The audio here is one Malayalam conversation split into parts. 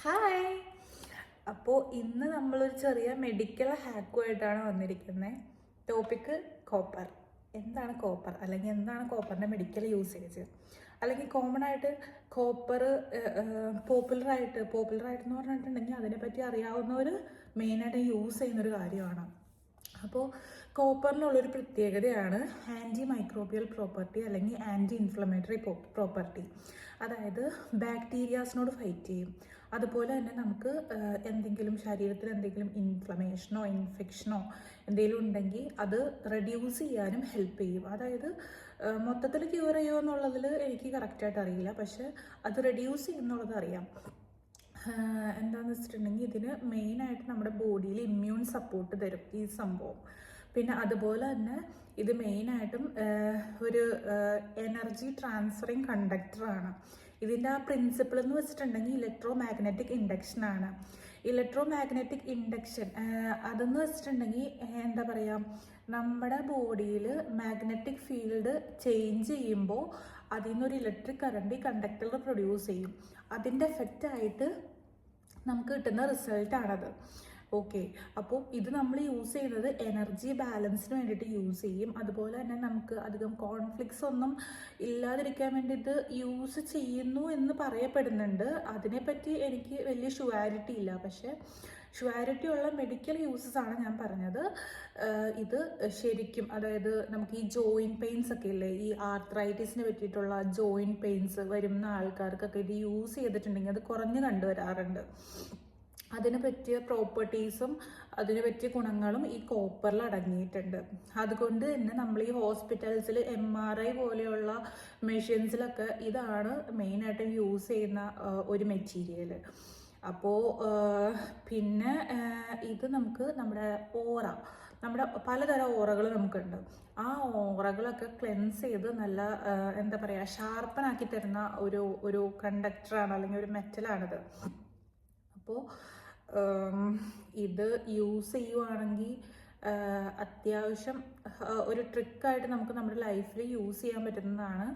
ഹായ്. അപ്പോൾ ഇന്ന് നമ്മളൊരു ചെറിയ മെഡിക്കൽ ഹാക്കുമായിട്ടാണ് വന്നിരിക്കുന്നത്. Topic copper. എന്താണ് കോപ്പർ, അല്ലെങ്കിൽ എന്താണ് കോപ്പറിൻ്റെ മെഡിക്കൽ യൂസേജ്, അല്ലെങ്കിൽ കോമൺ ആയിട്ട് കോപ്പർ പോപ്പുലറായിട്ട് എന്ന് പറഞ്ഞിട്ടുണ്ടെങ്കിൽ അതിനെപ്പറ്റി അറിയാവുന്നവർ മെയിനായിട്ട് യൂസ് ചെയ്യുന്നൊരു കാര്യമാണ്. അപ്പോൾ കോപ്പറിനുള്ളൊരു പ്രത്യേകതയാണ് ആൻറ്റി മൈക്രോബിയൽ പ്രോപ്പർട്ടി അല്ലെങ്കിൽ ആൻറ്റി ഇൻഫ്ലമേറ്ററി പ്രോപ്പർട്ടി. അതായത് ബാക്ടീരിയാസിനോട് ഫൈറ്റ് ചെയ്യും. അതുപോലെ തന്നെ നമുക്ക് എന്തെങ്കിലും ശരീരത്തിൽ എന്തെങ്കിലും ഇൻഫ്ലമേഷനോ ഇൻഫെക്ഷനോ എന്തെങ്കിലും ഉണ്ടെങ്കിൽ അത് റെഡ്യൂസ് ചെയ്യാനും ഹെൽപ്പ് ചെയ്യും. അതായത് മൊത്തത്തിൽ ക്യൂർ ചെയ്യുമോ എന്നുള്ളതിൽ എനിക്ക് കറക്റ്റായിട്ട് അറിയില്ല, പക്ഷെ അത് റെഡ്യൂസ് ചെയ്യുന്നുള്ളത് അറിയാം. എന്താണെന്ന് വെച്ചിട്ടുണ്ടെങ്കിൽ ഇതിന് മെയിനായിട്ട് നമ്മുടെ ബോഡിയിൽ ഇമ്മ്യൂൺ സപ്പോർട്ട് തരും ഈ സംഭവം. പിന്നെ അതുപോലെ തന്നെ ഇത് മെയിനായിട്ടും ഒരു എനർജി ട്രാൻസ്ഫറിങ് കണ്ടക്ടറാണ്. ഇതിൻ്റെ ആ പ്രിൻസിപ്പിൾ എന്ന് വെച്ചിട്ടുണ്ടെങ്കിൽ ഇലക്ട്രോ മാഗ്നറ്റിക് ഇൻഡക്ഷനാണ്. ഇലക്ട്രോ മാഗ്നറ്റിക് ഇൻഡക്ഷൻ അതെന്ന് വെച്ചിട്ടുണ്ടെങ്കിൽ എന്താ പറയുക, നമ്മുടെ ബോഡിയിൽ മാഗ്നറ്റിക് ഫീൽഡ് ചേഞ്ച് ചെയ്യുമ്പോൾ അതിൽ നിന്നൊരു ഇലക്ട്രിക് കറണ്ട് ഈ കണ്ടക്ടറിൽ പ്രൊഡ്യൂസ് ചെയ്യും. അതിൻ്റെ എഫക്റ്റായിട്ട് നമുക്ക് കിട്ടുന്ന റിസൾട്ടാണത്. ഓക്കെ, അപ്പോൾ ഇത് നമ്മൾ യൂസ് ചെയ്യുന്നത് എനർജി ബാലൻസിന് വേണ്ടിയിട്ട് യൂസ് ചെയ്യും. അതുപോലെ തന്നെ നമുക്ക് അധികം കോൺഫ്ലിക്ട്സ് ഒന്നും ഇല്ലാതിരിക്കാൻ വേണ്ടി ഇത് യൂസ് ചെയ്യുന്നു എന്ന് പറയപ്പെടുന്നുണ്ട്. അതിനെപ്പറ്റി എനിക്ക് വലിയ ഷുവാരിറ്റി ഇല്ല, പക്ഷേ ഷുവാരിറ്റി ഉള്ള മെഡിക്കൽ യൂസസ് ആണ് ഞാൻ പറഞ്ഞത്. ഇത് ശരിക്കും, അതായത് നമുക്ക് ഈ ജോയിൻറ്റ് പെയിൻസ് ഒക്കെ ഇല്ലേ, ഈ ആർത്രൈറ്റിസിന് പറ്റിയിട്ടുള്ള ജോയിൻറ്റ് പെയിൻസ് വരുന്ന ആൾക്കാർക്കൊക്കെ ഇത് യൂസ് ചെയ്തിട്ടുണ്ടെങ്കിൽ അത് കുറഞ്ഞ് കണ്ടുവരാറുണ്ട്. അതിന് പറ്റിയ പ്രോപ്പർട്ടീസും അതിന് പറ്റിയ ഗുണങ്ങളും ഈ കോപ്പറിൽ അടങ്ങിയിട്ടുണ്ട്. അതുകൊണ്ട് തന്നെ നമ്മൾ ഈ ഹോസ്പിറ്റൽസിൽ MRI പോലെയുള്ള മെഷീൻസിലൊക്കെ ഇതാണ് മെയിനായിട്ട് യൂസ് ചെയ്യുന്ന ഒരു മെറ്റീരിയൽ. അപ്പോൾ പിന്നെ ഇത് നമുക്ക് നമ്മുടെ നമ്മുടെ പലതരം ഓറകൾ നമുക്കുണ്ട്. ആ ഓറകളൊക്കെ ക്ലെൻസ് ചെയ്ത് നല്ല എന്താ പറയുക, ഷാർപ്പനാക്കി തരുന്ന ഒരു കണ്ടക്ടറാണ്, അല്ലെങ്കിൽ ഒരു മെറ്റലാണിത്. അപ്പോൾ ഇത് യൂസ് ചെയ്യുവാണെങ്കിൽ അത്യാവശ്യം ഒരു ട്രിക്കായിട്ട് നമുക്ക് നമ്മുടെ ലൈഫിൽ യൂസ് ചെയ്യാൻ പറ്റുന്നതാണ്.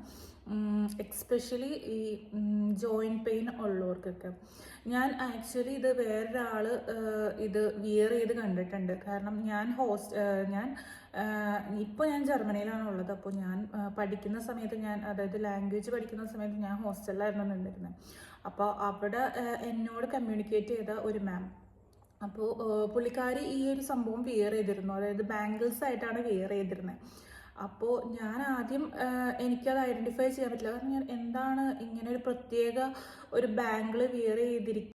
എക്സ്പെഷ്യലി ഈ ജോയിൻറ്റ് പെയിൻ ഉള്ളവർക്കൊക്കെ. ഞാൻ ആക്ച്വലി ഇത് വേറൊരാൾ ഇത് വിയർ ചെയ്ത് കണ്ടിട്ടുണ്ട്. കാരണം ഇപ്പോൾ ഞാൻ ജർമ്മനിയിലാണ് ഉള്ളത്. അപ്പോൾ ഞാൻ പഠിക്കുന്ന സമയത്ത് അതായത് ലാംഗ്വേജ് പഠിക്കുന്ന സമയത്ത് ഞാൻ ഹോസ്റ്റലിലായിരുന്നു നിന്നിരുന്നത്. അപ്പോൾ അവിടെ എന്നോട് കമ്മ്യൂണിക്കേറ്റ് ചെയ്ത ഒരു മാം, അപ്പോൾ പുള്ളിക്കാരി ഈ ഒരു സംഭവം വിയർ ചെയ്തിരുന്നു. അതായത് ബാംഗിൾസ് ആയിട്ടാണ് വിയർ ചെയ്തിരുന്നത്. അപ്പോൾ ഞാൻ ആദ്യം എനിക്കത് ഐഡൻറ്റിഫൈ ചെയ്യാൻ പറ്റില്ല. കാരണം ഞാൻ എന്താണ് ഇങ്ങനെ ഒരു പ്രത്യേക ഒരു ബാംഗിൾ വിയർ ചെയ്തിരിക്കുന്നത്